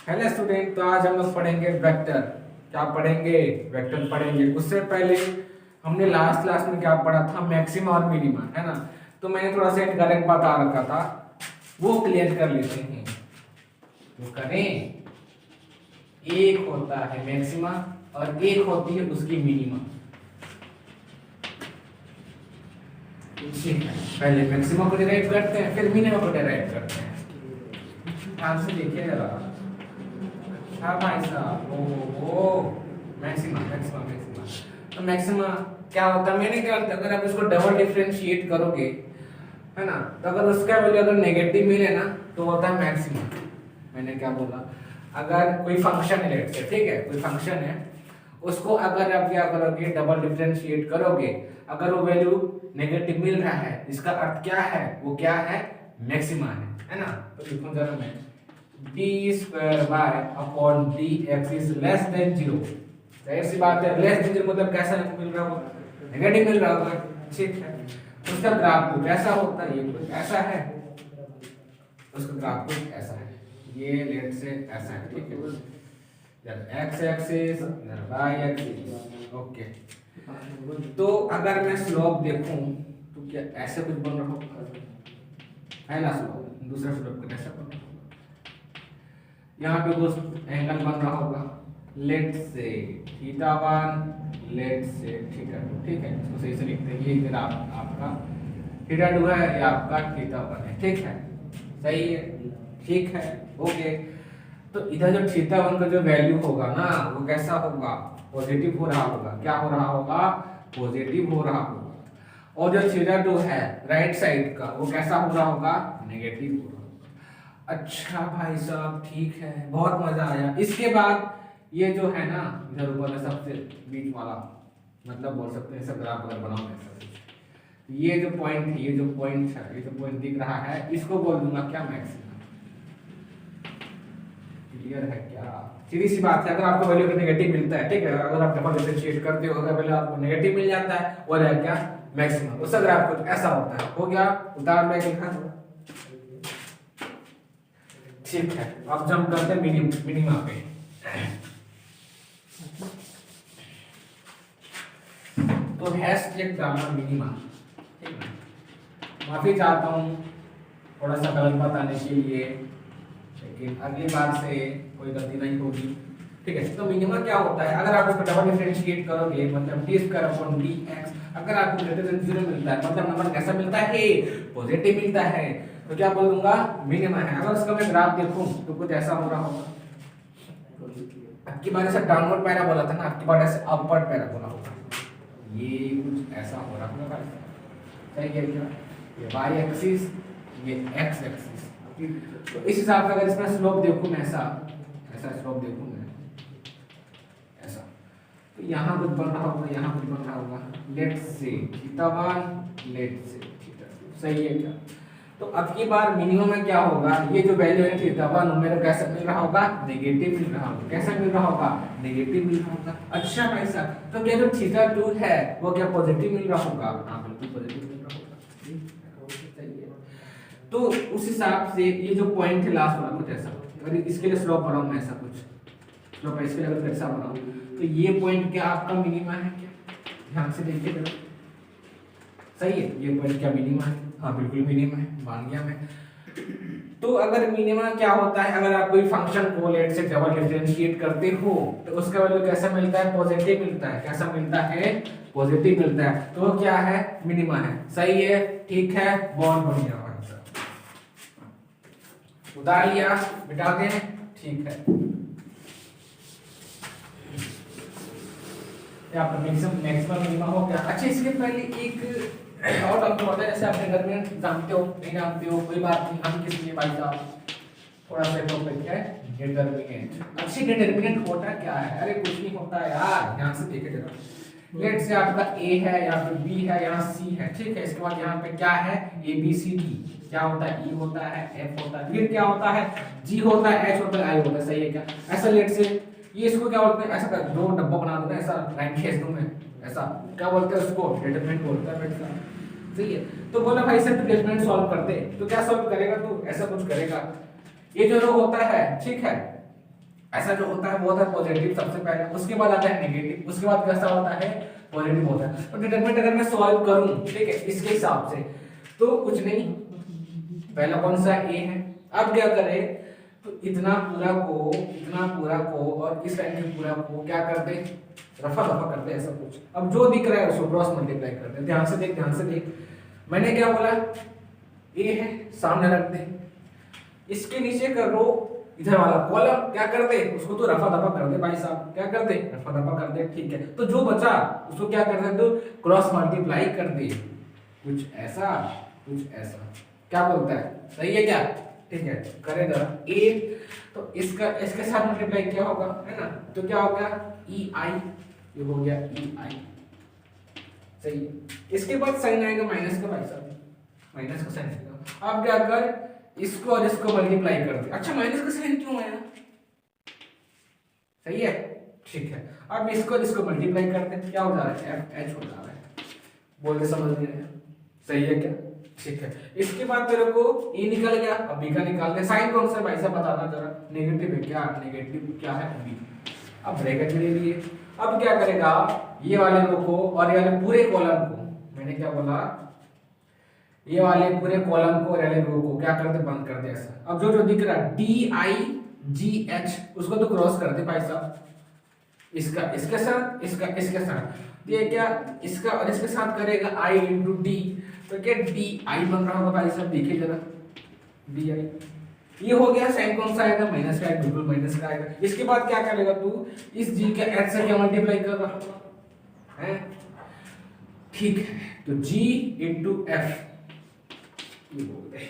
Hello student, तो आज हम लोग पढ़ेंगे वेक्टर। क्या पढ़ेंगे? वेक्टर पढ़ेंगे। उससे पहले हमने लास्ट क्लास में क्या पढ़ा था? मैक्सिमा और मिनिमा, है ना। तो मैंने थोड़ा सा इनकरेक्ट बता रखा था, वो क्लियर कर लेते हैं। तो करें, एक होता है मैक्सिमा और एक होती है उसकी मिनिमा। ठीक है, पहले मैक्सिमा को डिराइव करते हैं, फिर मिनिमा को डिराइव करते हैं। ध्यान से देखिए जरा। हाँ भाई साहब, ओ मैक्सिमा मैक्सिमा मैक्सिमा। तो मैक्सिमा क्या होता है? मैंने क्या होता है, अगर आप इसको डबल डिफरेंशिएट करोगे, है ना, तो अगर उसका वैल्यू अगर नेगेटिव मिले ना तो होता है मैक्सिमा। मैंने क्या बोला? अगर कोई फंक्शन है, लेट्स से, ठीक है, कोई फंक्शन है, उसको अगर आप क्या करोगे, डबल डिफरेंशिएट करोगे, अगर वो वैल्यू नेगेटिव मिल रहा है, इसका अर्थ क्या है? वो क्या है? मैक्सिमा है ना। तो लिखूं जरा मैं, d square y upon dx is less than 0। जाहिर सी बात है, लेस देन 0 मतलब कैसा मिल रहा होगा? नेगेटिव मिल रहा होगा। ठीक है, उसका ग्राफ कुछ ऐसा होता है, ये कुछ ऐसा है, उसका ग्राफ कुछ ऐसा है, ये लेट से ऐसा है। ठीक है, जब x axis y axis, okay. तो अगर मैं स्लोप देखूं तो क्या ऐसे कुछ बन रहा होगा? पहला स्लोप, दूसरा स्लोप कैसा बन रहा होगा? यहाँ पे कुछ एंगल बन रहा होगा, लेट से थीटा 1, लेट से थीटा 2। ठीक है, इसको सही से लिखते हैं। ये इधर आपका थीटा 2 है, ये आपका थीटा 1 है। ठीक है, सही है, ठीक है, ओके। तो इधर जो थीटा 1 का जो वैल्यू होगा ना, वो कैसा होगा? पॉजिटिव हो रहा होगा। क्या हो रहा होगा? पॉजिटिव हो रहा होगा। और जो थीटा 2 है राइट साइड का, वो कैसा हो रहा होगा? नेगेटिव हो रहा होगा। अच्छा भाई साहब, ठीक है, बहुत मजा आया। इसके बाद ये जो है ना, इधर ऊपर सबसे बीच वाला, मतलब बोल सकते हैं, सब ग्राफ अगर बनाओ ऐसा, ये जो पॉइंट है, ये जो पॉइंट है, ये जो पॉइंट दिख रहा है, इसको बोल दूंगा क्या? मैक्सिमम। क्लियर है क्या? सीधी सी बात है, अगर आपको वैल्यू नेगेटिव मिलता है, ठीक है, अगर आप डबल डिफरेंशिएट करते हो, अगर वैल्यू आपको नेगेटिव मिल जाता है, वो है क्या? मैक्सिमम। उसका ग्राफ कुछ ऐसा होता है। हो गया? उदाहरण में लिखा। ठीक है, अब जंप करते हैं मिनिमा पे। तो हैश टैग डालना मिनिमा। ठीक है, माफी चाहता हूँ थोड़ा सा गलत बताने के लिए, लेकिन अगली बार से कोई गलती नहीं होगी। ठीक है, तो मिनिमा क्या होता है? अगर आप इसको डबल डिफरेंशिएट करोगे, मतलब d स्क्वायर अपॉन dx, अगर आपको ग्रेटर देन 0 मिलता है, मतलब नंबर कैसा मिलता है? पॉजिटिव मिलता है, तो क्या बोलूंगा? मिनिमा है। अगर उसका मैं ग्राफ देखूं तो कुछ ऐसा हो रहा होगा। आपकी बार ऐसा डाउनवर्ड पैराबोला था ना, आपकी बार ऐसे अपवर्ड पैराबोला होगा। ये कुछ ऐसा हो रहा होगा। सही है क्या? ये y एक्सिस, ये x एक्सिस। तो इस हिसाब से अगर इसमें स्लोप देखूं मैं, ऐसा ऐसा स्लोप देखूं मैं ऐसा, तो यहाँ कुछ बन रहा होगा, यहाँ कुछ बन रहा होगा, लेट से थीटा 1, लेट से थीटा 2। सही है क्या? तो अब की बार मिनिमम में क्या होगा? ये जो वैल्यू है थीटा 1 मेरे कैसा मिल रहा होगा? नेगेटिव मिल रहा होगा। कैसा मिल रहा होगा? नेगेटिव मिल रहा होगा। अच्छा भाई साहब, तो क्या जो थीटा 2 है वो क्या पॉजिटिव मिल रहा होगा? हाँ, बिल्कुल पॉजिटिव मिल रहा होगा। तो उस हिसाब से ये जो पॉइंट है लास्ट वाला, कुछ ऐसा, अगर इसके लिए स्लोप बनाऊं मैं, ऐसा कुछ स्लोप इसके लिए अगर ऐसा बनाऊं, तो ये पॉइंट क्या आपका मिनिमा है क्या? ध्यान से देखिए जरा। सही है, ये पॉइंट क्या मिनिमा है? हाँ, बिल्कुल मिनिमा है, मान गया मैं। तो अगर मिनिमा क्या होता है? अगर आप कोई फंक्शन को लेट से डबल डिफरेंशिएट करते हो, तो उसका वैल्यू कैसा मिलता है? पॉजिटिव मिलता है। कैसा मिलता है? पॉजिटिव मिलता है। तो वो क्या है? मिनिमा है। सही है, ठीक है, बहुत बढ़िया। उतार लिया, मिटा दें। ठीक है, आपका मैक्सिमम मिनिमम हो गया। अच्छा, इसके पहले एक और टॉपिक होता है, जैसे आप डिटरमिनेंट जानते हो नहीं जानते हो, कोई बात नहीं, हम किस लिए भाई साहब थोड़ा सा टॉपिक है डिटरमिनेंट। अच्छी डिटरमिनेंट होता क्या है? अरे कुछ नहीं होता यार, ध्यान से देखे जरा। लेट से आपका a है, यहाँ पे b है, यहाँ c है। ठीक है, इसके बाद यहाँ पे क्या है? a b c d। क्या होता है? e होता है, f होता है, फिर क्या होता है? g होता है, h होता है, i होता है। सही है क्या? ऐसा लेट से ये इसको क्या बोलते हैं? ऐसा कर दो डब्बा बना दो ना, ऐसा लाइन खींच दूं मैं, ऐसा क्या बोलते हैं उसको? डिटरमिनेंट बोलते हैं बेटा। सही है, तो बोला भाई सर डिटरमिनेंट सॉल्व करते, तो क्या सॉल्व करेगा? तो ऐसा कुछ करेगा, ये जो रो होता है, ठीक है, ऐसा जो होता है वो होता है पॉजिटिव सबसे पहले, उसके बाद आता है नेगेटिव, उसके बाद कैसा होता है पॉजिटिव होता है। तो डिटरमिनेंट अगर मैं सॉल्व करूं ठीक है इसके हिसाब से तो कुछ नहीं, पहला कौन सा ए है। अब क्या करें तो इतना पूरा को और इस लाइन के पूरा को क्या कर दे रफा दफा कर दे ऐसा कुछ। अब जो दिख रहा है उसको क्रॉस मल्टीप्लाई कर दे। ध्यान से देख मैंने क्या बोला ए है सामने रख दे, इसके नीचे कर रो इधर वाला कॉलम क्या कर दे उसको तो रफा दफा कर दे भाई साहब, क्या कर दे रफा दफा कर दे ठीक है। तो जो बचा उसको क्या कर दे तो क्रॉस मल्टीप्लाई कर दे, कुछ ऐसा क्या बोलता है सही है क्या ठीक है। करें जरा ए तो इसके साथ मल्टीप्लाई क्या होगा है ना, तो क्या होगा ई आई, ये हो गया ई आई सही है। इसके बाद साइन आएगा माइनस का भाई साहब, माइनस का साइन आएगा। अब क्या कर इसको और इसको मल्टीप्लाई कर दे। अच्छा माइनस का साइन क्यों आया सही है ठीक है। अब इसको मल्टीप्लाई कर दे क्या हो जा रहा है एफ एच हो जा रहा है, बोलते समझ नहीं रहे सही है क्या ठीक है। इसके बाद तेरे को ए निकल गया, अब बी का निकाल दे। साइन कौन सा भाई साहब बताना जरा, नेगेटिव है क्या, नेगेटिव क्या है बी। अब ब्रैकेट ले लिए, अब क्या करेगा ये वाले रो को और ये वाले पूरे कॉलम को, मैंने क्या बोला ये वाले पूरे कॉलम को और ये वाले रो को क्या कर दे बंद कर दे ऐसा। अब जो दिख रहा है डी आई जी एच उसको तो क्रॉस कर दे भाई साहब, इसका इसके साथ इसका इसके साथ, ये क्या इसका और इसके साथ करेगा आई इंटू डी, तो क्या डी आई बन रहा होगा भाई साहब, देखिए जरा डी आई। ये हो गया साइन कौन सा आएगा माइनस का, बिल्कुल माइनस का आएगा। इसके बाद क्या करेगा तू इस जी के एच से क्या मल्टीप्लाई कर रहा है ठीक है। तो जी इंटू एफ ये बोल दे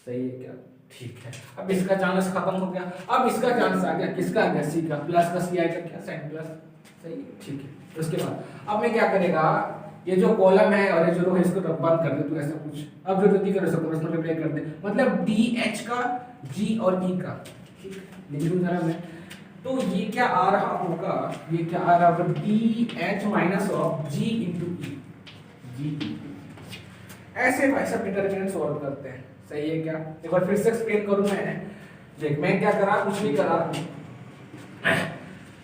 सही है क्या ठीक है। अब इसका चांस खत्म हो गया, अब इसका चांस आ गया किसका आ गया सी का, प्लस का सी आएगा क्या साइन प्लस सही है ठीक है। उसके बाद अब मैं क्या करेगा ये जो कॉलम है और ये जो रो है इसको बंद कर दे तू ऐसा कुछ। अब जो दिख रहा है क्रॉस मल्टीप्लाई कर दे, मतलब डी एच का जी और ई का ठीक है। लिख लूं जरा मैं, तो ये क्या आ रहा होगा, ये क्या आ रहा होगा D H minus of G into E G. ऐसे भाई सब डिटरमिनेंट सॉल्व करते हैं सही है क्या। एक बार फिर से एक्सप्लेन करूं मैं, देख मैं क्या करा कुछ नहीं करा,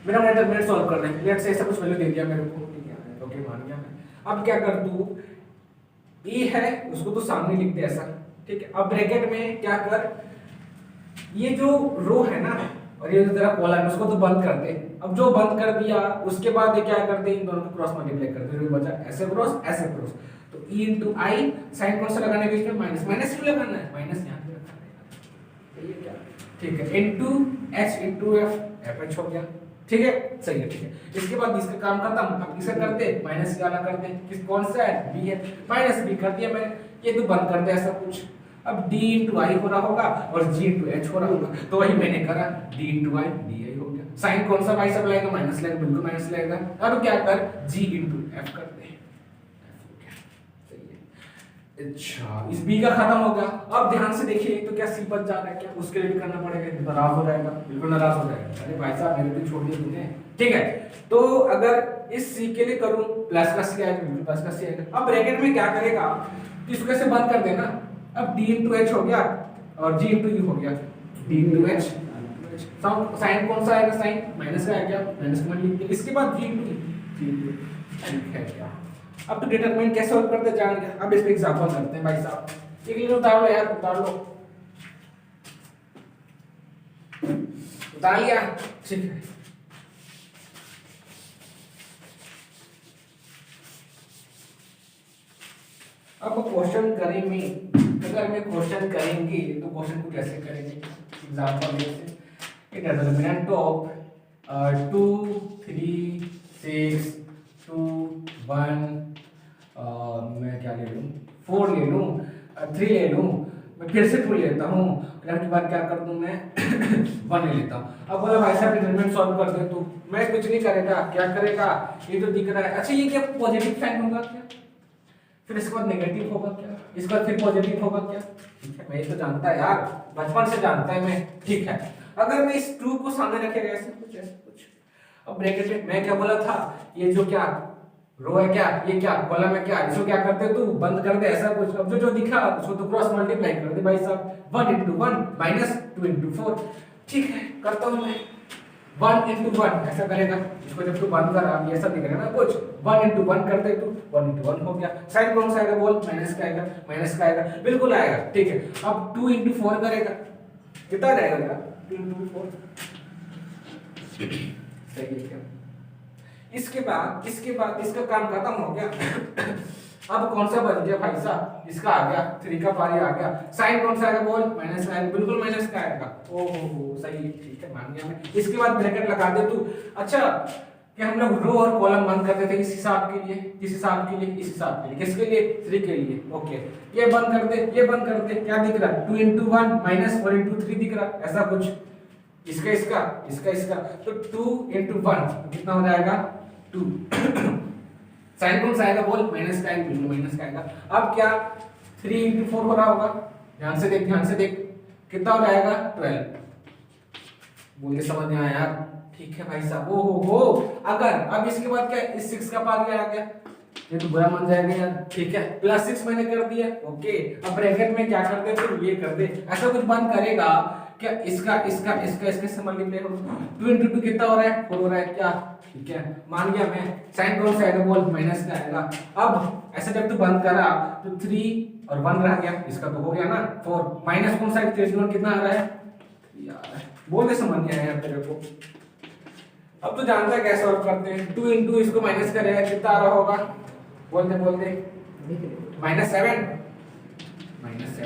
मेरा डिटरमिनेंट सॉल्व करना है, लेट्स से ऐसा कुछ वैल्यू दे दिया मेरे को ठीक है ओके मान गया मैं। अब क्या कर तू ए है उसको तो सामने लिख दे ऐसा ठीक है। अब ब्रैकेट में क्या कर ये जो रो है ना और ये जो तेरा कॉलम है उसको तो बंद कर दे। अब जो बंद कर दिया उसके बाद ये क्या कर दे इन दोनों को क्रॉस मल्टीप्लाई कर दे, बचा ऐसे क्रॉस तो e इंटू आई साइन कौन सा लगाना है बीच में माइनस, माइनस क्यों लगाना है माइनस यहाँ पे रखना है ये क्या ठीक है into H into F F H हो गया ठीक है सही है ठीक है। इसके बाद इसका काम खत्म, अब इसे करते माइनस वाला करते किस कौन सा है बी है, माइनस बी कर दिया मैंने, ये तो बंद कर दे ऐसा कुछ। अब d इंटू आई हो रहा होगा और g इंटू एच हो रहा होगा, तो वही मैंने करा d into I D I हो गया। साइन कौन सा भाई सब लाएगा माइनस लाएगा, बिल्कुल माइनस लाएगा। अब क्या कर g इंटू एफ कर दे अच्छा इस b का खत्म हो गया। अब ध्यान से देखिए तो क्या c बच जा रहा है क्या, उसके लिए भी करना पड़ेगा, नाराज हो जाएगा बिल्कुल नाराज हो जाएगा, अरे भाई साहब मेरे को छोड़ दिया तूने ठीक है। तो अगर इस c के लिए करूं प्लस का c आएगा, बिल्कुल प्लस का c आएगा। अब ब्रैकेट में क्या करेगा तो इसको कैसे बंद कर देना, अब d इंटू एच हो गया और g इंटू u हो गया d इंटू एच। साइन कौन सा आएगा साइन माइनस का आएगा माइनस का लिख के, इसके बाद g इंटू ठीक है क्या। अब तो डिटरमिनेंट कैसे सॉल्व करते जान गया। अब इस पे एग्जांपल करते हैं भाई साहब, एक लिखो उतार लो यार उतार लो, उतार लिया ठीक है। अब क्वेश्चन करेंगे, अगर मैं क्वेश्चन करेंगे तो क्वेश्चन को कैसे करेंगे एग्जांपल से डिटरमिनेंट ऑफ 2 3 6 2 1 मैं क्या ले लूं 4 ले लूं 3 ले लूं, मैं फिर से 2 लेता हूं और के बाद क्या कर दूं मैं 1 ले लेता हूं। अब बोला भाई साहब डिटरमिनेंट सॉल्व कर दे, तो मैं कुछ नहीं करेगा, क्या करेगा ये तो दिख रहा है। अच्छा ये क्या पॉजिटिव साइन होगा क्या, फिर इसके बाद नेगेटिव होगा क्या, इसके बाद फिर पॉजिटिव होगा क्या, ठीक है मैं ये तो जानता है यार बचपन से जानता है मैं ठीक है। अगर मैं इस 2 को सामने रखेगा ऐसे कुछ अब ब्रैकेट में मैं क्या बोला था ये जो क्या रो है क्या ये क्या कॉलम है क्या, इसको क्या करते तू बंद कर दे ऐसा कुछ। अब जो दिखा उसको तो क्रॉस मल्टीप्लाई कर दे भाई साहब 1 इंटू 1 माइनस 2 इंटू 4 ठीक है करता हूं मैं। 1 into 1 ऐसा करेगा, इसको जब तू बंद करा ये ऐसा दिख रहा है ना कुछ, 1 into 1 कर दे तू, 1 into 1 हो गया। साइन कौन सा आएगा बोल, माइनस का आएगा, माइनस का आएगा, बिल्कुल आएगा, ठीक है। अब 2 into 4 करेगा, कितना रहेगा मेरा 2 into 4, सही है क्या? इसके बाद इसका काम खत्म हो गया। अब कौन सा बन गया भाई साहब, इसका आ गया 3 का पारी आ गया। साइन कौन सा आएगा बोल, माइनस का आएगा, बिल्कुल माइनस का आएगा। ओहो सही है, ठीक है मान गया मैं। इसके बाद ब्रैकेट लगा दे तू। अच्छा कि हम लोग रो और कॉलम बंद करते थे इस हिसाब के लिए, किस हिसाब के लिए, इस हिसाब के लिए, किसके लिए 3 के लिए, ओके। ये बंद कर दे, ये बंद कर दे, क्या दिख रहा है 2 into 1 माइनस 4 into 3 दिख रहा है, ऐसा कुछ। इसका इसका इसका इसका तो 2 into 1 कितना हो जाएगा 2। साइन कौन सा आएगा बोल, माइनस का आएगा, बिल्कुल माइनस का आएगा। अब क्या 3 into 4 हो रहा होगा, ध्यान से देख, ध्यान से देख, कितना हो जाएगा 12। बोल के समझ में आया यार, ठीक है भाई साहब। ओ हो अगर अब इसके बाद क्या इस 6 का पावर आ गया, ये तो बुरा मान जाएगा यार, ठीक है। प्लस 6 मैंने कर दिया, ओके। अब ब्रैकेट में क्या कर दे तो ये कर दे, ऐसा कुछ बंद करेगा क्या, इसका इसका इसका इसके से मल्टीप्लाई हो, 2 into 2 कितना हो रहा है 4 हो रहा है क्या, ठीक है मान गया मैं। साइन कौन सा आएगा बोल, माइनस का आएगा। अब ऐसे जब तू बंद करा तो 3 और 1 रह गया, इसका तो हो गया ना 4, माइनस कौन सा है 3 कितना आ रहा है यार, बोल दे समझ नहीं आया यार तेरे को। अब तो जानता है कैसे सॉल्व करते हैं। 2 into इसको माइनस करेगा, कितना आ रहा होगा बोल दे -7, -7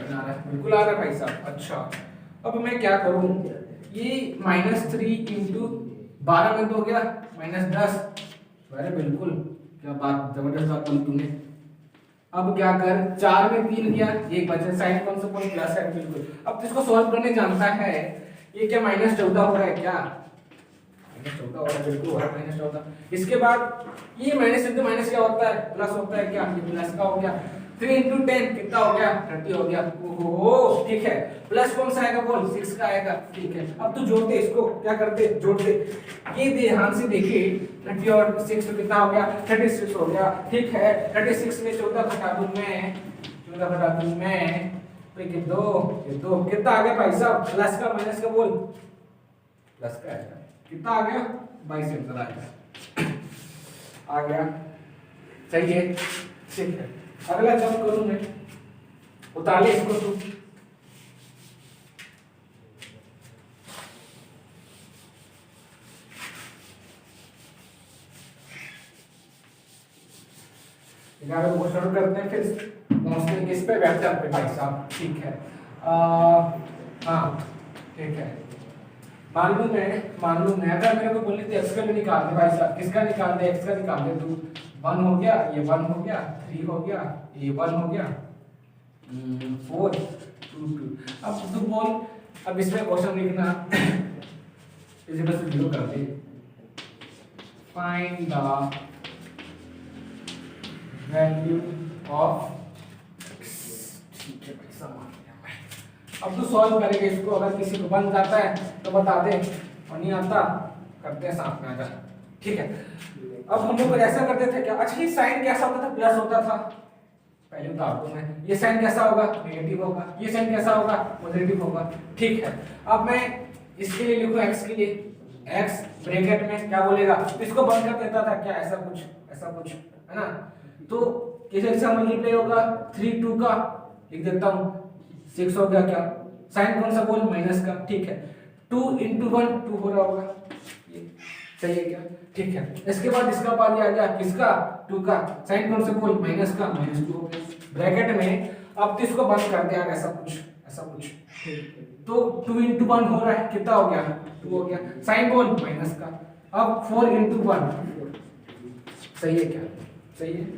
आ रहा है, बिल्कुल आ रहा है भाई साहब। अच्छा अब मैं क्या करूं, ये -3 into 12 में तो हो गया -10, अरे बिल्कुल क्या बात, जबरदस्त बात बोली तूने। अब क्या कर, 4 में 3 गया, एक बचा, साइन कौन सा बोल, प्लस है, बिल्कुल। अब इसको सॉल्व करने जानता है, ये क्या -14 हो रहा है क्या, -14 हो रहा है, बिल्कुल हो रहा है -14। इसके बाद ये माइनस इंटू माइनस क्या होता है, प्लस होता है क्या, ये प्लस का हो गया। 3 into 10 कितना हो गया 30 हो गया, ओहो ठीक है। प्लस कौन सा आएगा बोल, 6 का आएगा, ठीक है। अब तू जोड़ दे इसको, क्या करते जोड़ दे, ये दे ध्यान से देखिए, 30 और 6 तो कितना हो गया 36 हो गया, ठीक है। 36 में 14 घटा दूं मैं, 14 घटा दूं मैं तो ये 2 कितना आ गया भाई साहब, प्लस का माइनस का बोल, प्लस का आएगा, कितना आ गया 22 आंसर आ गया, सही है, ठीक है। अगला जब करूं मैं, उतार ले इसको तू, ग्यारह को शुरू करते हैं, फिर पहुंचते हैं किस पे, वेक्टर पे भाई साहब, ठीक है। हाँ ठीक है, मालूम है अगर मेरे को बोले थे x का भी निकाल दे भाई साहब, किसका निकाल दे, x का निकाल दे तू। 1 हो गया, ये 1 हो गया, 3 हो गया, ये 1 हो गया, 4 2 2। अब तू बोल, अब इसमें क्वेश्चन लिखना, इसे बस 0 कर दे, find the value of x, ठीक है भाई साहब। अब तो सॉल्व करेंगे इसको, अगर किसी को बन जाता है तो बता दे, और नहीं आता करते हैं साथ में, आजा ठीक है। अब हम लोग ऐसा करते थे क्या, अच्छा ये साइन कैसा होता था, प्लस होता था, पहले बता दूं मैं, ये साइन कैसा होगा नेगेटिव होगा, ये साइन कैसा होगा पॉजिटिव होगा, ठीक है। अब मैं इसके लिए लिखूं x के लिए, x ब्रैकेट में क्या बोलेगा, तो इसको बंद कर देता था क्या, ऐसा कुछ है ना। तो किससे मल्टीप्लाई होगा, 3 2 का लिख देता हूं, 6 हो गया क्या, साइन कौन सा बोल, माइनस का, ठीक है। 2 into 1 2 हो रहा होगा, ये सही है क्या, ठीक है। इसके बाद इसका पारी आ गया, किसका 2 का, साइन कौन सा बोल, माइनस का, -2 हो गया ब्रैकेट में। अब तो इसको बंद कर दे यार, ऐसा कुछ तो 2 into 1 हो रहा है, कितना हो गया 2 हो गया, साइन बोल माइनस का। अब 4 into 1 सही है क्या, सही है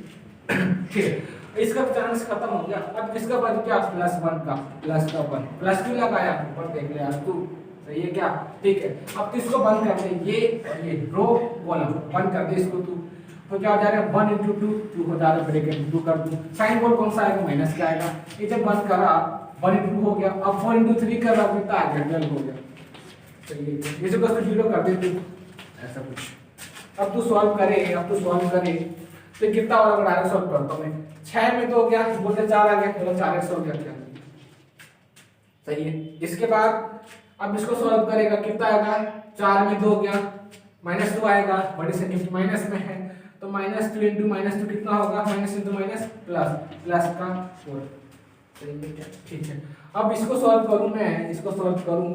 ठीक है। इसका चांस खत्म हो गया। अब किसका बच गया, +1 का, प्लस का 1, प्लस क्यों लगाया, ऊपर देख ले यार तू, सही है क्या, ठीक है। अब इसको बंद कर दे, ये और ये रो कॉलम बंद कर दे इसको तू, तो क्या हो जा रहा है 1 into 2 2 हो जा रहा है, ब्रैकेट 2 कर दूं, साइन बोल कौन सा आएगा, माइनस का आएगा। ये जब बंद करा 1 into 2 हो गया, अब 4 into 3 कर रहा कितना आ गया 12 हो गया, सही है। ये जो बस 0 कर दे तू, ऐसा कुछ। अब तू सॉल्व करे तो कितना और अगर डायरेक्ट सॉल्व करता हूं मैं, 6 में तो हो गया, बोलते 4 आ गया, चलो 4x हो गया क्या, सही है। इसके बाद अब इसको सॉल्व करेगा कितना आएगा, 4 में 2 गया, -2 आएगा, बड़ी से गिफ्ट माइनस में है तो -2 इंटू -2 कितना होगा, minus into minus plus, plus का 4। ठीक है, अब इसको सॉल्व करूं मैं, इसको सॉल्व करूं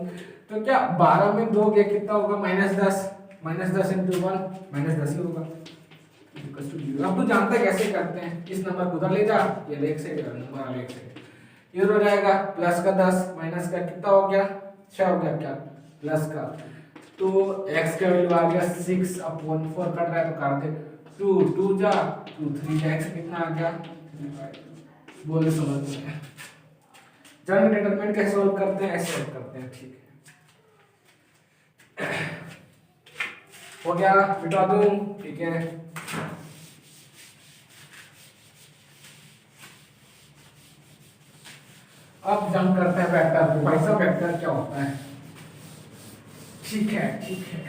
तो क्या 12 में 2 गया कितना होगा, -10, -10 इंटू 1 -10 ही होगा। अब तो जानता है कैसे करते हैं, इस नंबर को उधर ले जा, ये लेख से नंबर लेख से ये हो जाएगा, प्लस का 10 माइनस का कितना हो गया, 6 हो गया, क्या प्लस का, तो x का वैल्यू आ गया 6/4 कट रहा है तो काट दे, 2 2 जा 2 3 जा, x कितना आ गया, बोले समझ में। जब डिटरमिनेंट कैसे सॉल्व करते हैं, ऐसे सॉल्व करते हैं। ठीक है, हो गया, मिटा दूं, ठीक है। अब जंप करते हैं वेक्टर को। भाई साहब वेक्टर क्या होता है, ठीक है, ठीक है।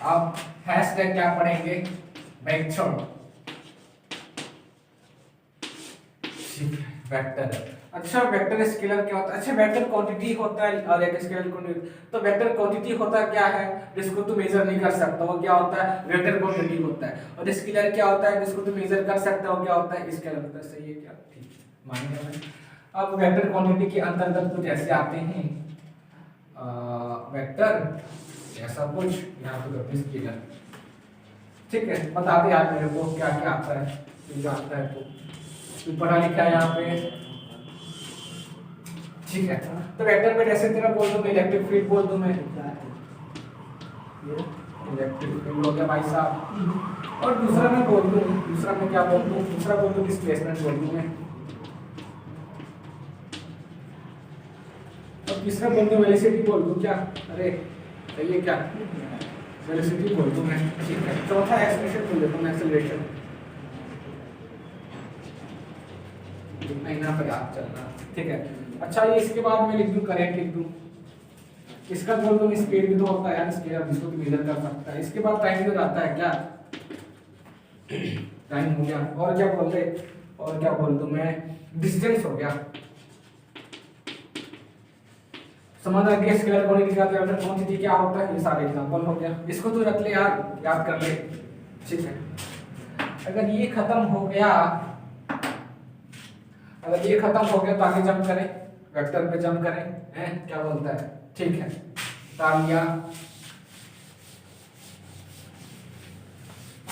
अब हैशटैग क्या पढ़ेंगे, वेक्टर, वेक्टर। अच्छा वेक्टर स्केलर क्या होता है, अच्छा वेक्टर क्वांटिटी होता है और एक स्केलर क्वांटिटी। तो वेक्टर क्वांटिटी होता क्या है, जिसको तू मेजर नहीं कर सकता, वो क्या होता है, वेक्टर क्वांटिटी होता है। और स्केलर क्या होता है, जिसको तू मेजर कर सकता है, वो क्या होता है, स्केलर होता है। सही है क्या, ठीक मान लिया। अब वेक्टर क्वांटिटी के अंतर्गत कुछ ऐसे आते हैं वेक्टर, ऐसा कुछ यहाँ पे स्केलर। ठीक है, बता दे यार मेरे को क्या क्या आता है, तू जानता है तो पढ़ा लिखा है यहाँ पे। ठीक है, तो वेक्टर में जैसे तेरा बोल दूं मैं, इलेक्ट्रिक फील्ड बोल दूं मैं, इलेक्ट्रिक फील्ड हो गया भाई साहब। और दूसरा मैं बोल दूं, दूसरा मैं क्या बोल दूं, दूसरा बोल दूं डिस्प्लेसमेंट बोल दूं मैं। और तीसरा बोल दूं वेलोसिटी बोल दूं क्या, अरे सही है क्या, वेलोसिटी बोल दूं मैं। ठीक है, चौथा एक्सप्रेशन बोल देता हूं, एक्सेलरेशन। इतना ही ना पर याद चलना, ठीक है। अच्छा ये इसके बाद मैं लिख दूं करंट, लिख दूं। इसका बोल दूं स्पीड भी तो होता है यार, स्केलर जिसको मेजर कर सकता है। इसके बाद टाइम भी आता है क्या, टाइम हो गया। और क्या बोल दे, और क्या बोल दूं मैं, डिस्टेंस हो गया। समझ आ गया स्केलर क्वांटिटी का वेक्टर क्वांटिटी क्या होता है, ये सारे एग्जांपल हो गया। इसको तो रख ले यार, याद कर ले। ठीक है, अगर ये खत्म हो गया, अगर ये खत्म हो गया तो आगे जंप करें, वेक्टर पे जंप करें, हैं क्या बोलता है। ठीक है, उतार,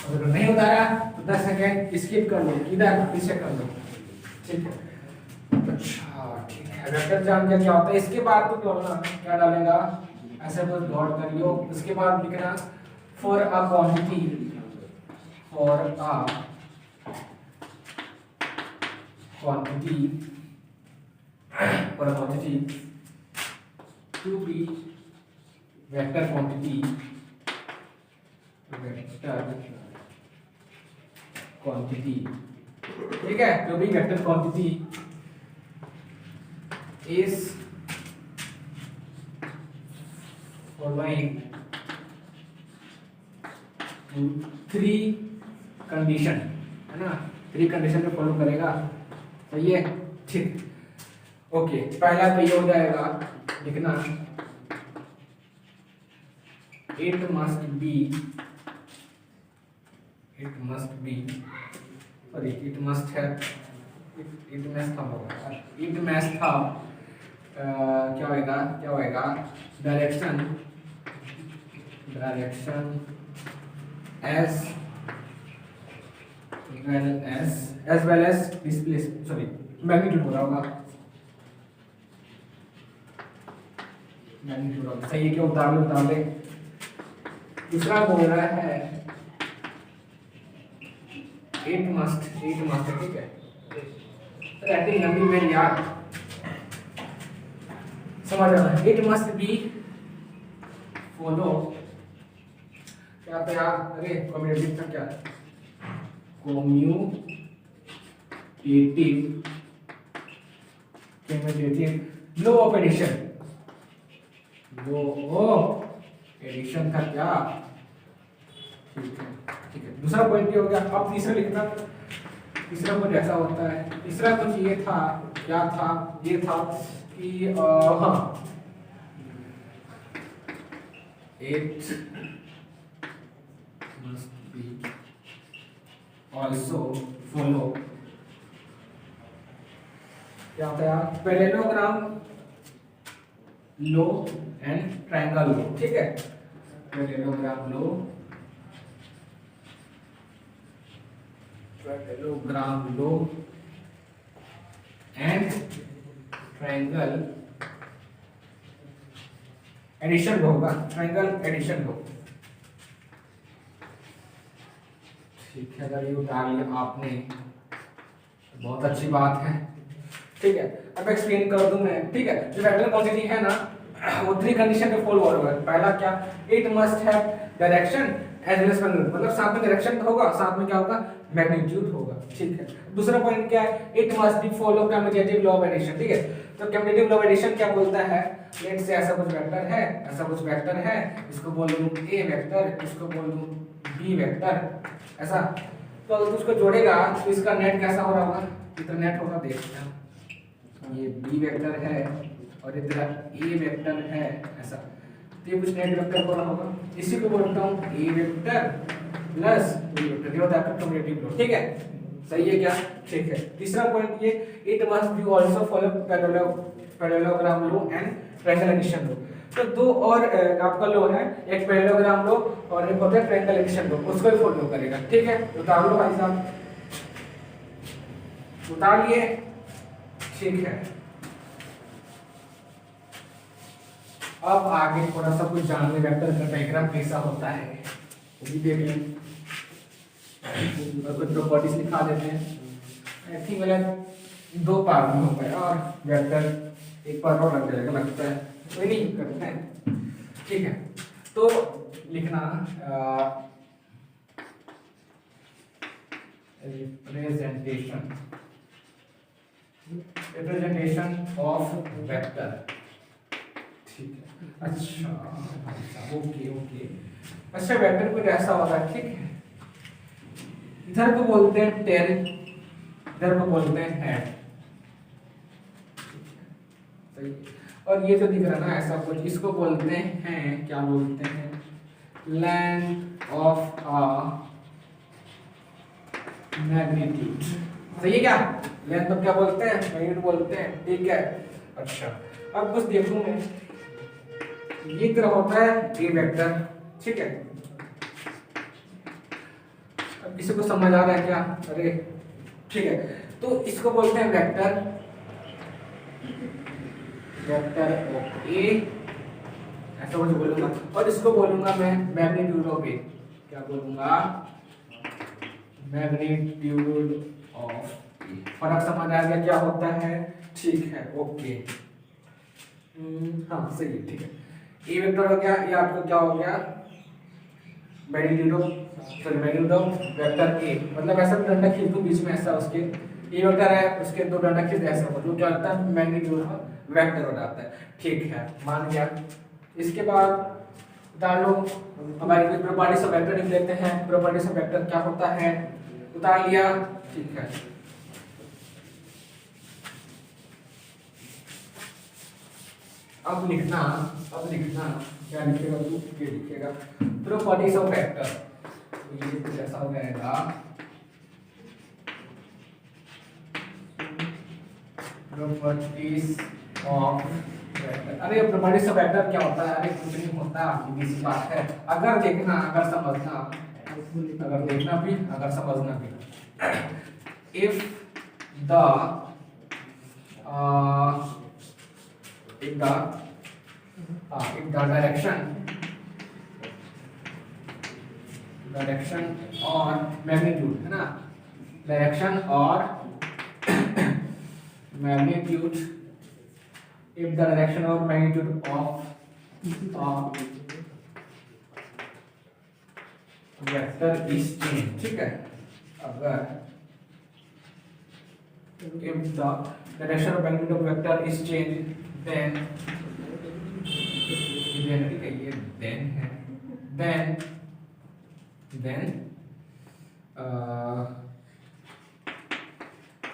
अगर नहीं उतारा तो 10 सेकेंड स्किप कर लो, इधर पीछे कर लो। ठीक है, अच्छा ठीक है, वेक्टर जान क्या होता है। इसके बाद तो बोलना क्या डालेगा, ऐसे बस डॉट करियो। उसके बाद लिखना for a quantity, for a quantity for a quantity to be vector quantity, ठीक है, to be vector quantity is following 3 condition, है ना, 3 कंडीशन पे फॉलो करेगा। सही है, ठीक, ओके। पहला तो ये हो जाएगा लिखना, it must B, sorry it must है, इट मस्ट होगा, इट मस्ट था, क्या होएगा direction as well as displacement, sorry magnitude हो रहा होगा, मैग्नीट्यूड होगा। सही है, क्या उतार ले। दूसरा बोल रहा है इट मस्ट, ठीक है, राइटिंग लंबी मेरी यार, समझ आ रहा है। इट मस्ट बी फॉलो, क्या था यार, अरे कम्युनिकेटिव था क्या, कम्युनिकेटिव लो ऑफ एडिशन, था क्या, ठीक है। दूसरा पॉइंट ये हो गया। अब तीसरा लिखना, तीसरा कुछ ऐसा होता है, तीसरा कुछ ये था क्या था, ये था कि हाँ, it must be also follow, क्या होता है यार, parallelogram law and triangle law, ठीक है, parallelogram law, parallelogram law and triangle addition होगा, ट्रायंगल एडिशन हो, ठीक है। अगर ये उतार लिया आपने तो बहुत अच्छी बात है, ठीक है। अब एक्सप्लेन कर दूं मैं, ठीक है। जो वेक्टर क्वांटिटी है ना, वो 3 कंडीशन पे फॉलो होगा। पहला क्या, it must have direction as well as magnitude, मतलब साथ में डायरेक्शन होगा, साथ में क्या होगा, मैग्नीट्यूड होगा, ठीक है। दूसरा पॉइंट क्या है, it must be follow commutative law of addition, ठीक है। तो कम्यूटेटिव लॉ ऑफ एडिशन क्या बोलता है, लेट से ऐसा कुछ वेक्टर है, ऐसा कुछ वेक्टर है, इसको बोल दूं ए वेक्टर, इसको बोल दूं बी वेक्टर, ऐसा। तो अगर उसको जोड़ेगा तो इसका नेट कैसा हो रहा होगा, कितना नेट होगा देखते हैं। ये बी वेक्टर है और ये तेरा ए वेक्टर है, ऐसा, तो ये कुछ नेट वेक्टर हो रहा होगा, इसी को बोलता हूँ ए वेक्टर प्लस बी वेक्टर, ये होता है आपका कम्यूटेटिव लॉ, ठीक है। सही है क्या, ठीक है। तीसरा पॉइंट ये, it must be also follow parallelogram law and triangle addition law. तो दो और आपका लॉ है, एक पैरेललोग्राम लॉ और एक होता है ट्रायंगल एडिशन लॉ, उसको ही फॉलो करेगा, ठीक है। उतार लो भाई साहब, उतार लिए, ठीक है। अब आगे थोड़ा सा कुछ जानने, वेक्टर का डायग्राम कैसा होता है वो भी देख लें, और कुछ प्रॉपर्टीज लिखा देते हैं। ठीक है, 2 पार्ट में हो गया और वेक्टर एक पार्ट और लग जाएगा लगता है, कोई नहीं करते हैं, ठीक है। तो लिखना रिप्रेजेंटेशन ऑफ वेक्टर, ठीक है। अच्छा, ओके ओके। अच्छा, वेक्टर कुछ ऐसा होगा, ठीक है। इधर को बोलते हैं टेल, इधर को बोलते हैं हेड, सही। और ये जो दिख रहा है ना ऐसा कुछ, इसको बोलते हैं, क्या बोलते हैं, लेंथ ऑफ अ मैग्नीट्यूड, सही है क्या। लेंथ ऑफ क्या बोलते हैं, मैग्नीट्यूड बोलते हैं, ठीक है। अच्छा, अब कुछ देखूं मैं, ये तरह होता है ए वेक्टर, ठीक है। अब किसी को समझ आ रहा है क्या, अरे ठीक है। तो इसको बोलते हैं वेक्टर, वेक्टर ऑफ ए, ऐसा कुछ बोलूंगा, और इसको बोलूंगा मैं मैग्नीट्यूड ऑफ ए, क्या बोलूंगा, मैग्नीट्यूड ऑफ ए। फर्क समझ आ गया क्या होता है, ठीक है, ओके। हाँ सही है, ठीक है। ए वेक्टर हो गया, ये आपको क्या हो गया, मैग्नीट्यूड ऑफ वेक्टर ए, मतलब ऐसा डंडा खींच दूं बीच में, ऐसा उसके ए वेक्टर है, उसके 2 डंडा खींच दे, ऐसा मतलब क्या होता है, मैग्नीट्यूड ऑफ वेक्टर हो जाता है, ठीक है, मान गया। इसके बाद उतार लो, हमारी कुछ प्रॉपर्टीज ऑफ वेक्टर लिख लेते हैं। प्रॉपर्टीज ऑफ वेक्टर क्या होता है, उतार लिया, ठीक है। अब लिखना क्या लिखेगा तू, ये लिखेगा प्रॉपर्टीज ऑफ वेक्टर, तो ये कुछ ऐसा हो जाएगा, प्रॉपर्टीज ऑफ वेक्टर। अरे प्रॉपर्टीज ऑफ वेक्टर क्या होता है, अरे कुछ नहीं होता, आपकी सी बात है, अगर देखना, अगर समझना, अगर देखना भी, अगर समझना भी। इफ द डायरेक्शन और मैग्नीट्यूड है ना, डायरेक्शन और magnitude, if the direction or magnitude of vector is changed, ठीक है। अगर if the direction or magnitude of vector is changed, then ठीक है, ये then है, then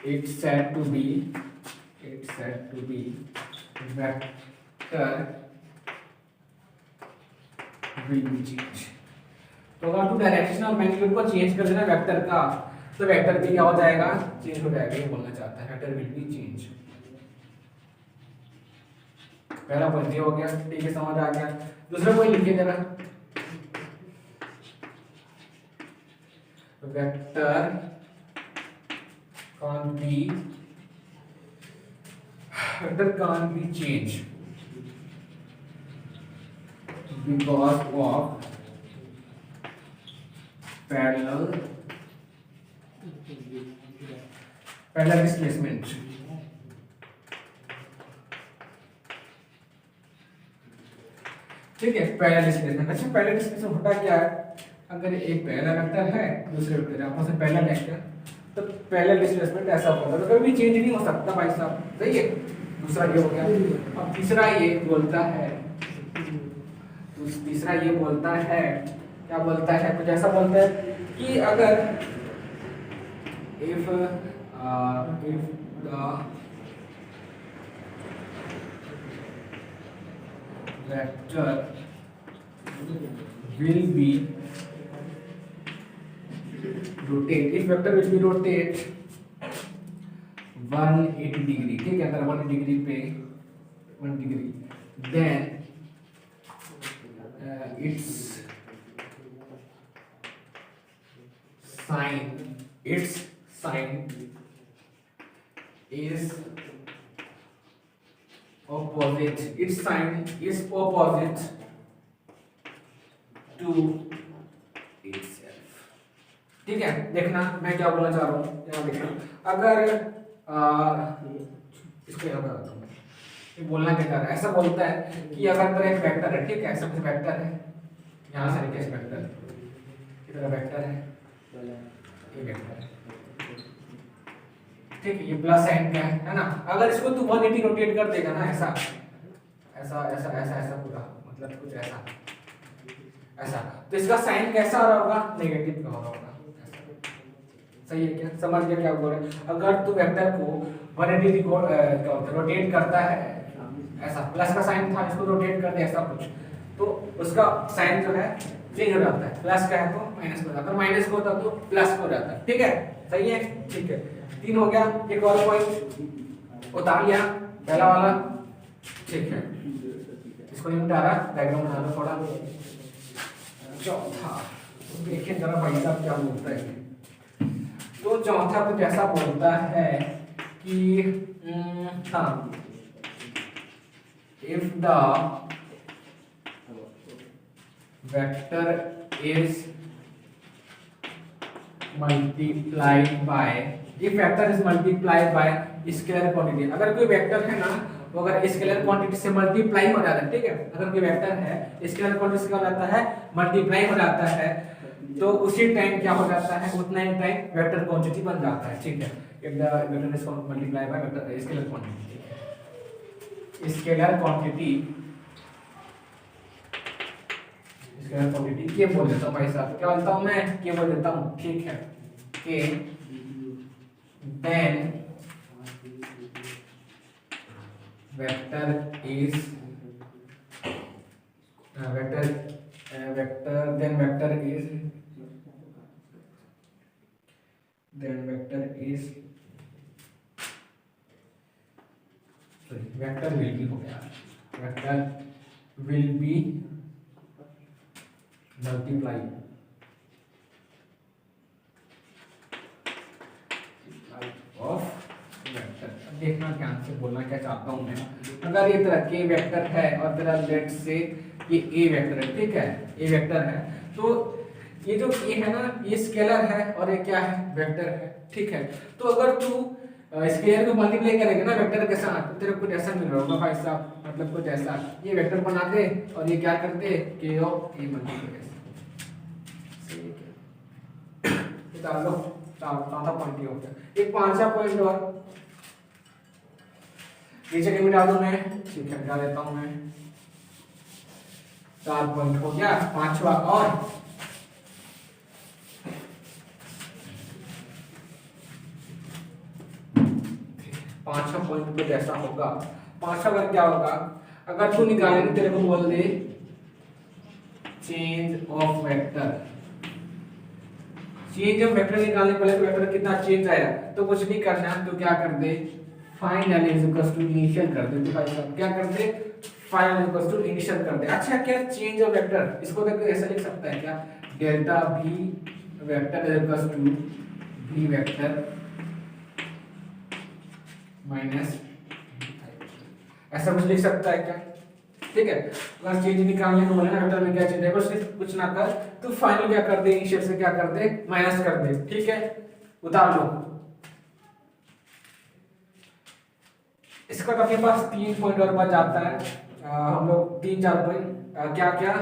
it's said to be said to be vector will be changed। तो अगर तू डायरेक्शन और मैग्नीट्यूड को चेंज कर देना वेक्टर का, तो वेक्टर भी क्या हो जाएगा, चेंज हो जाएगा। ये बोलना चाहता है वेक्टर विल बी चेंज। पहला पॉइंट ये हो गया, ठीक है, समझ आ गया। दूसरा पॉइंट लिखिए जरा, vector can't be changed because of parallel displacement। ठीक है, पैरेलल डिस्प्लेसमेंट। अच्छा, पैरेलल डिस्प्लेसमेंट होता क्या है, अगर एक पहला वेक्टर है दूसरे वेक्टर है, आपस में पैरेलल वेक्टर, तो पैरेलल डिस्प्लेसमेंट ऐसा होता है, कभी चेंज नहीं हो सकता भाई साहब, सही है। दूसरा ये हो गया। अब तीसरा ये बोलता है, क्या बोलता है, कुछ ऐसा बोलता है कि अगर if the vector will be rotate 180 degree, ठीक है, अगर 1 डिग्री पे 1 degree, then its sign is opposite to itself। ठीक है, देखना मैं क्या बोलना चाह रहा हूँ, यहाँ देखना। अगर इसको यहाँ बताता हूँ, ये बोलना क्या चाह रहा है, ऐसा बोलता है कि अगर मेरा एक वेक्टर है, ठीक है, ऐसा कुछ वेक्टर है, यहाँ से लेके इस वेक्टर, इधर वेक्टर है, ये वेक्टर है, ठीक है, ये प्लस साइन का है ना। अगर इसको तू 180 रोटेट कर देगा ना, ऐसा ऐसा ऐसा ऐसा ऐसा पूरा, मतलब कुछ ऐसा ऐसा, तो इसका साइन कैसा हो रहा होगा, नेगेटिव का हो रहा होगा। सही है क्या, समझ गया क्या बोल रहे हैं। अगर तू वेक्टर को 180 रोटेट करता है, ऐसा प्लस का साइन था, इसको रोटेट कर दे ऐसा कुछ, तो उसका साइन जो है चेंज हो जाता है, प्लस का है तो माइनस हो जाता है, माइनस को होता तो प्लस हो जाता है। ठीक है, सही है, ठीक है, 3 हो गया। एक और पॉइंट उतार लिया पहला वाला, ठीक है, इसको नहीं उतारा, डायग्राम बना लो थोड़ा। चौथा देखिए जरा भाई साहब क्या बोलता है। तो चौथा कुछ ऐसा बोलता है कि हाँ, if the vector is multiplied by scalar quantity, अगर कोई वेक्टर है ना, वो अगर स्केलर क्वांटिटी से मल्टीप्लाई हो जाता है, ठीक है, अगर कोई वेक्टर है स्केलर क्वांटिटी से क्या हो जाता है, मल्टीप्लाई हो जाता है, तो उसी टाइम क्या हो जाता है, उतना ही टाइम वेक्टर क्वांटिटी बन जाता है। ठीक है, if the vector is multiplied by vector scalar quantity, scalar quantity के बोल देता हूँ भाई साहब, क्या बोलता हूँ मैं, के बोल देता हूँ, ठीक है, के then vector is vector will be हो गया, vector will be multiply of vector. देखना ध्यान से, बोलना क्या चाहता हूं मैं, अगर ये तेरा के वेक्टर है और तेरा लेट से ये ए वेक्टर है, ठीक है, ए वेक्टर है, तो ये जो ए है ना, ये स्केलर है और ये क्या है, वेक्टर है। ठीक है, तो अगर तू स्केलर को मल्टीप्लाई करेगा ना वेक्टर के साथ, तो तेरे को कुछ ऐसा मिल रहा होगा भाई साहब, मतलब कुछ ऐसा, ये वेक्टर बना दे और ये क्या कर दे, के ऑफ ए मल्टीप्लाई। चलो चौथा पॉइंट ये हो गया। एक पांचवा पॉइंट और नीचे के मिटा दूं मैं, ठीक है, मिटा देता हूं मैं। 4 पॉइंट हो गया, पांचवा और पांचवा पॉइंट पे जैसा होगा। पांचवा वर्ग क्या होगा, अगर तू निकालेंगे तेरे को बोल दे change of vector, change of vector निकालने के लिए वेक्टर कितना चेंज आया, तो कुछ नहीं करना है, तो क्या कर दे final is equal to initial कर दे। तो भाई साहब क्या कर दे, final is equal to initial कर दे। अच्छा क्या चेंज ऑफ वेक्टर, इसको देखो ऐसा लिख सकता है क्या, delta v vector is equal to v vector minus, ऐसा कुछ लिख सकता है क्या, ठीक है। अगर चेंज निकालने को बोले ना वेक्टर में क्या चेंज है, बस कुछ ना कर, तो फाइनल क्या कर दे, इनिशियल से क्या कर दे माइनस कर दे, ठीक है। उतार लो इसका, तो अपने पास 3 पॉइंट और बच जाता है, हम लोग 3-4 पॉइंट क्या क्या,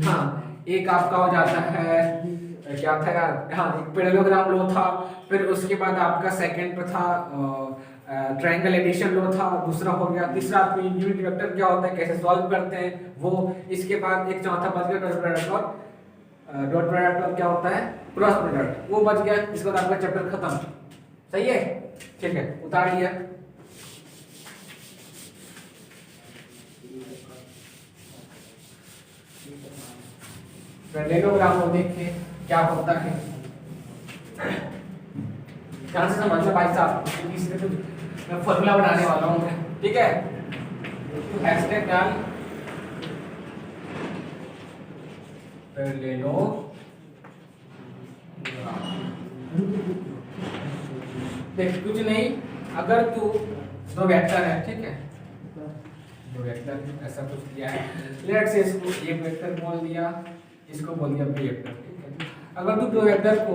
हाँ एक आपका हो जाता है क्या था यार, हाँ एक पैरेललोग्राम लो था, फिर उसके बाद आपका सेकंड पे था ट्रायंगल एडिशन लो था, दूसरा हो गया, तीसरा आपको यूनिट वेक्टर क्या होता है कैसे सॉल्व करते हैं वो, इसके बाद एक चौथा बच गया डॉट प्रोडक्ट, और डॉट प्रोडक्ट और क्या होता है क्रॉस प्रोडक्ट, वो बच गया, इसके बाद आपका चैप्टर खत्म, सही है, ठीक है। उतार लिया, पैरेललोग्राम को देखिए क्या होता है, ध्यान से समझ लो भाई साहब, मैं फॉर्मूला बनाने वाला हूँ, ठीक है। हैशटैग डाल पैरेललोग्राम, देख कुछ नहीं, अगर तू दो वेक्टर है, ठीक है, दो वेक्टर ऐसा कुछ दिया है, लेट्स से इसको एक वेक्टर बोल दिया, इसको बोल दिया बी वेक्टर, ठीक है। अगर तू दो वेक्टर को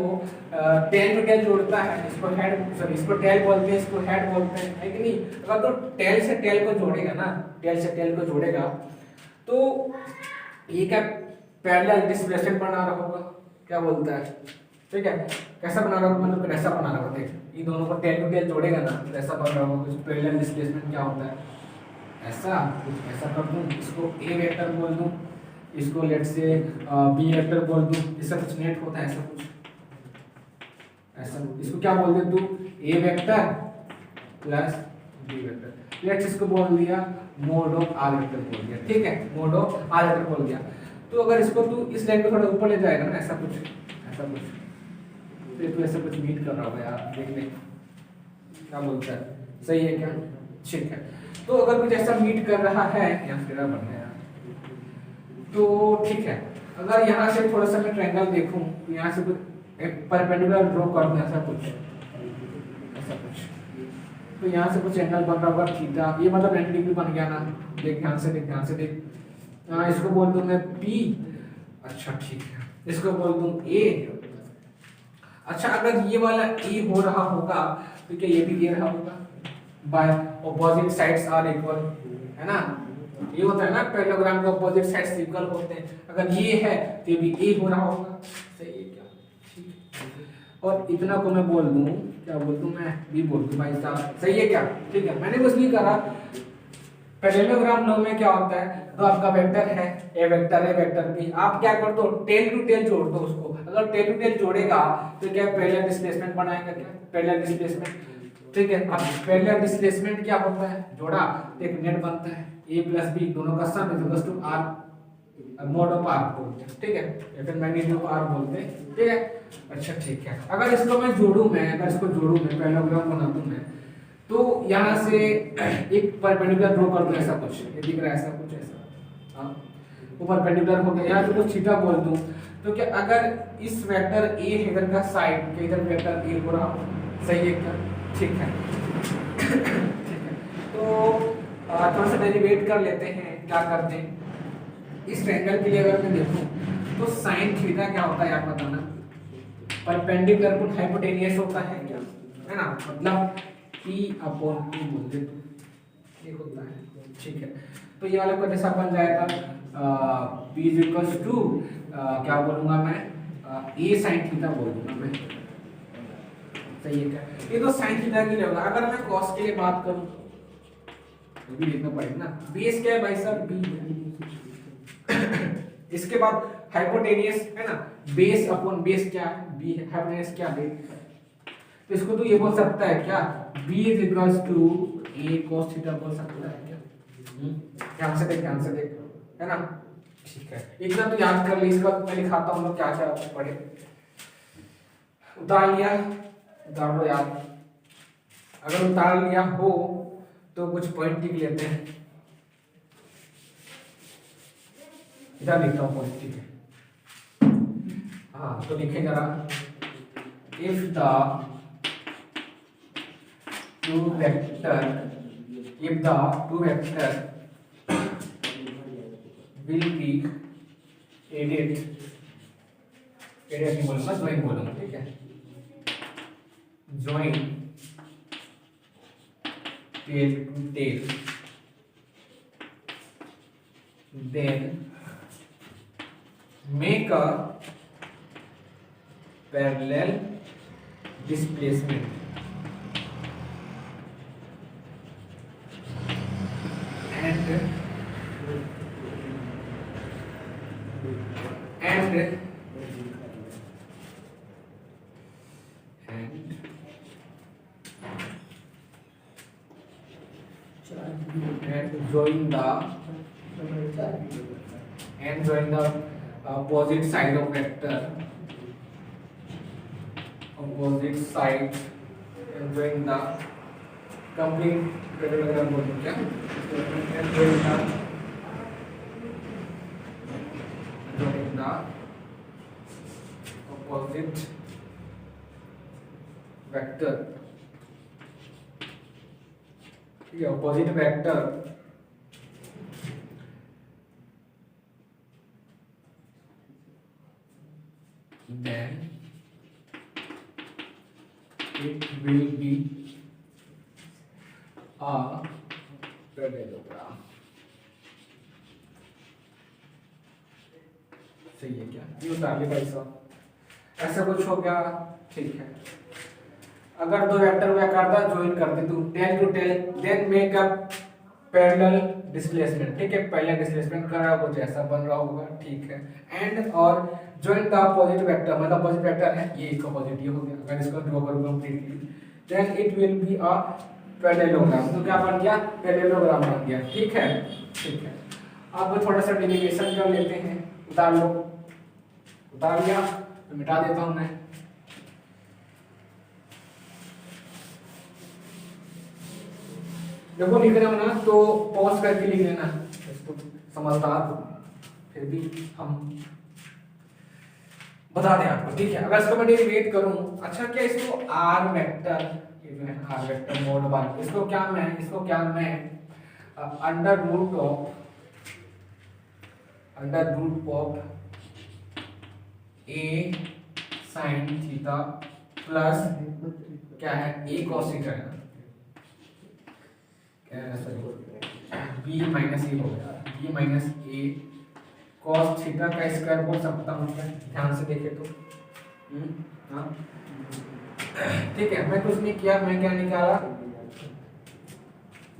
टेल टू टेल जोड़ता है, इसको हेड सॉरी इसको टेल बोलते हैं, इसको हेड बोलते हैं, है कि नहीं। अगर तो टेल से टेल को जोड़ेगा ना, टेल से टेल को जोड़ेगा, तो ये क्या पैरेलल डिस्प्लेसमेंट बना रहा होगा, क्या बोलता है, ठीक है। कैसा बना रहा होगा, मतलब ऐसा बना रहा होगा, देख ये दोनों को टेल टू टेल जोड़ेगा ना, तो ऐसा बन रहा होगा। कुछ पैरेलल डिस्प्लेसमेंट क्या होता है, ऐसा कुछ ऐसा कर दूं, इसको ए वेक्टर बोल दूं, इसको लेट से बी वेक्टर बोल दूं, इसका कुछ नेट होता है ऐसा कुछ, ऐसा इसको क्या बोल दे तू a vector plus b vector, let's इसको बोल दिया मोड ऑफ आर वेक्टर बोल दिया, ठीक है, मोड ऑफ आर वेक्टर बोल दिया। तो अगर इसको तू इस लाइन को थोड़ा ऊपर ले जाएगा ना, ऐसा कुछ फिर तू ऐसा कुछ मीट कर रहा होगा यार, देख ले क्या बोलता है, सही है क्या, ठीक है। तो अगर कुछ ऐसा मीट कर रहा है, या फिर बनना है तो ठीक है। अगर यहाँ से थोड़ा सा मैं ट्रायंगल देखूं, तो यहाँ से कुछ एक परपेंडिकुलर ड्रॉ कर दूं, ऐसा कुछ, तो यहाँ से कुछ एंगल बन रहा होगा थीटा, ये मतलब 90 डिग्री बन गया ना, देख ध्यान से देख, ध्यान से देख, इसको बोल दूं मैं P, अच्छा ठीक है, इसको बोल दूं A। अच्छा अगर ये वाला A हो रहा होगा, तो क्या ये भी दे रहा होगा, by opposite sides are equal, है ना, ये होता है ना पैरेललोग्राम के ऑपोजिट साइड्स इक्वल होते हैं, अगर ये है तो ये भी ए हो रहा होगा, सही है क्या, ठीक। और इतना को मैं बोल दूं, क्या बोल दूं मैं, बी बोल दूं भाई साहब, सही है क्या, ठीक है। मैंने कुछ नहीं करा, पैरेललोग्राम लो में क्या होता है, तो आपका वेक्टर है ए वेक्टर बी, आप क्या कर दो टेल टू टेल जोड़ दो उसको, अगर टेल टू टेल जोड़ेगा तो क्या पैरेलल डिस्प्लेसमेंट बनाएगा, क्या पैरेलल डिस्प्लेसमेंट, ठीक है। अब पैरेलल डिस्प्लेसमेंट क्या होता है, जोड़ा तो एक नेट बनता है, a प्लस बी दोनों का sum is equal to r mod of r बोलते हैं, ठीक है, या फिर मैग्नीट्यूड ऑफ r बोलते हैं, ठीक है। अच्छा ठीक है, अगर इसको मैं जोड़ूं, मैं अगर इसको जोड़ूं, मैं पैरेललोग्राम बना दूं मैं, तो यहाँ से एक परपेंडिकुलर ड्रॉ कर दूं, ऐसा कुछ ये दिख रहा है, ऐसा कुछ ऐसा, हाँ वो परपेंडिकुलर हो गया, यहाँ से कुछ थीटा बोल दूं, तो क्या अगर इस वेक्टर a इधर का साइड के इधर वेक्टर a हो रहा हो, सही है क्या, ठीक है, ठीक है। तो थोड़ा सा डेरिवेट कर लेते हैं, क्या करते हैं, इस ट्रायंगल के लिए अगर मैं देखूं तो sin थीटा क्या होता है यार बताना, परपेंडिकुलर टू हाइपोटेनियस होता है क्या, है ना, मतलब P अपॉन P बोल दे ये होता है, ठीक है। तो ये वाला को जैसा बन जाएगा P इज इक्वल्स टू क्या बोलूंगा मैं, A sin थीटा बोल दूंगा मैं, सही है क्या, ये तो sin थीटा के लिए होगा। अगर मैं cos के लिए बात करूं तो भी लिखना पड़ेगा ना, बेस क्या है भाई साहब B, इसके बाद हाइपोटेनियस है ना, बेस अपॉन बेस क्या है B है, हाइपोटेनियस क्या है, तो इसको तो ये बोल सकता है क्या b is equals to a cos theta बोल सकता है क्या? ध्यान से देख, है ना? ठीक है, इतना तो याद कर ली। इसका मैं लिखाता हूँ लोग क्या क्या पढ़े। उतार लो यार। अगर उतार लिया हो तो कुछ पॉइंट लिख लेते हैं। इधर लिखता हूँ पॉइंट, ठीक है। हाँ तो लिखे जरा, if the two vector will be added नहीं बोलूंगा, ज्वाइन बोलूंगा, ठीक है। Join tail to tail, then make a parallel displacement and join the opposite side of vector, opposite side, and join the complete parallelogram बोलते क्या, and join the opposite vector, ठीक है, opposite vector then it will be a parallelogram। सही है क्या? ये उतार ले भाई साहब, ऐसा कुछ हो गया, ठीक है। अगर दो वेक्टर को करता ज्वाइन कर दे तू tail to tail, then make a parallel displacement, ठीक है। पैरेलल डिस्प्लेसमेंट कर रहा कुछ ऐसा बन रहा होगा, ठीक है। एंड और ज्वाइन द अपोजिट वेक्टर, मतलब अपोजिट वेक्टर है ये, एक अपोजिट ये हो गया। अगर इसको ड्रॉ करूं completely, then it will be a parallelogram. तो क्या बन गया? पैरेललोग्राम बन गया, ठीक है, ठीक है। अब थोड़ा सा डेरिवेशन कर लेते हैं। उतार लो, उतार लिया तो मिटा देता हूं मैं। देखो लिख रहे हो ना तो पॉज करके लिख लेना, इसको समझदार हो, फिर भी हम बता दें आपको, ठीक है। अगर इसको मैं डेरिवेट करूं, अच्छा क्या इसको आर वेक्टर, ये जो है आर वेक्टर मोड वन, इसको क्या मैं under root of A sine theta plus क्या है ए कॉस थीटा है, बी माइनस ए हो गया, B minus A cos theta का स्क्वायर बोल सकता हूँ क्या? ध्यान से देखे तो हाँ ठीक है। मैं कुछ नहीं किया, मैं क्या निकाला,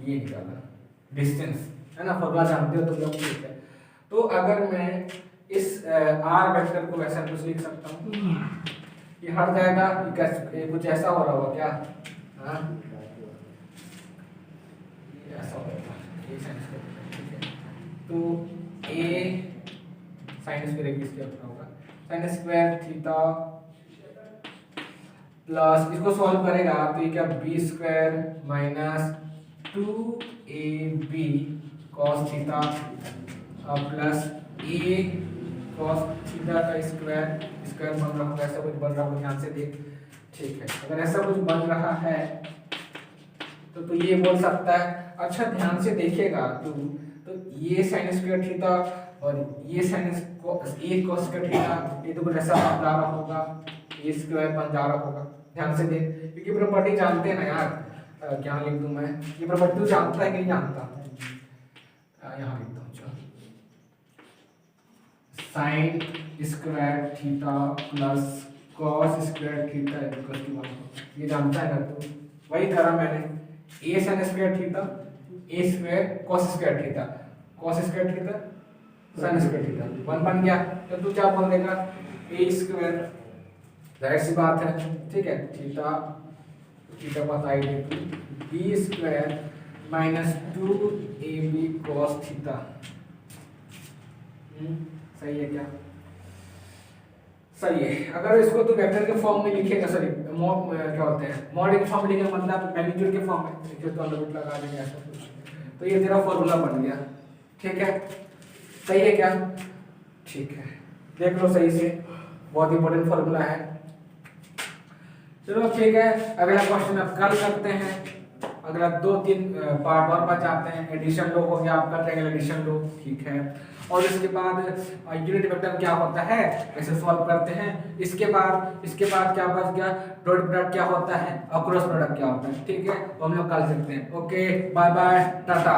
ये निकाला डिस्टेंस, है ना, फॉर्मूला जानते हो तुम लोग, ठीक है। तो अगर मैं इस आर वेक्टर को ऐसा कुछ लिख सकता हूँ, ये हट जाएगा, ये कुछ ऐसा हो रहा होगा क्या? हाँ ऐसा होगा, ये साइन स्क्वायर, ठीक है। तो ए साइन स्क्वायर किसके अपना होगा, साइन स्क्वायर थीटा प्लस, इसको सॉल्व करेगा तो ये क्या, b square minus 2ab cos theta plus a cos theta का स्क्वायर बन रहा होगा, ऐसा कुछ बन रहा होगा, ध्यान से देख, ठीक है। अगर ऐसा कुछ बन रहा है तो ये बोल सकता है, अच्छा ध्यान से देखेगा तो ये साइन स्क्वायर थीटा और ये साइन ए cos स्क्वायर थीटा, ये तो कुछ ऐसा बन जा रहा होगा, ये स्क्वायर बन जा रहा होगा, ध्यान से देख, क्योंकि प्रॉपर्टी जानते हैं ना यार। क्या लिख दूं मैं, ये प्रॉपर्टी तू जानता है कि नहीं जानता? यहाँ लिखता हूँ, चलो, sine square theta plus cos square theta equal to 1, ये जानता है ना तू? वही करा मैंने, a sine square theta, a square cos square theta, cos square theta sine square theta, 1 बन गया। तो तू क्या बोल देगा, ए स्क्वायर, जाहिर सी बात है, ठीक है, थीटा थीटा पास आई डी b square minus 2ab cos theta. सही है क्या? सही है। अगर इसको तो वेक्टर के फॉर्म में लिखेगा, सॉरी क्या होते हैं मॉड के फॉर्म में लिखेगा, मतलब मैग्नीट्यूड के फॉर्म में लिखे तो अंडर रूट लगा देंगे ऐसा कुछ, तो ये तेरा फॉर्मूला बन गया। ठीक है, सही है क्या? ठीक है, देख लो सही से, बहुत इंपॉर्टेंट फॉर्मूला है। चलो ठीक है, अगला क्वेश्चन अब कल करते हैं। अगला 2-3 पार्ट और बचाते हैं। एडिशन लो हो गया आपका, ट्रायंगल एडिशन लो, ठीक है। और इसके बाद यूनिट वेक्टर क्या होता है कैसे सॉल्व करते हैं। इसके बाद क्या बच गया, डॉट प्रोडक्ट क्या होता है और क्रॉस प्रोडक्ट क्या होता है। ठीक है, तो हम लोग कल सीखते हैं। Okay, bye bye, Tata.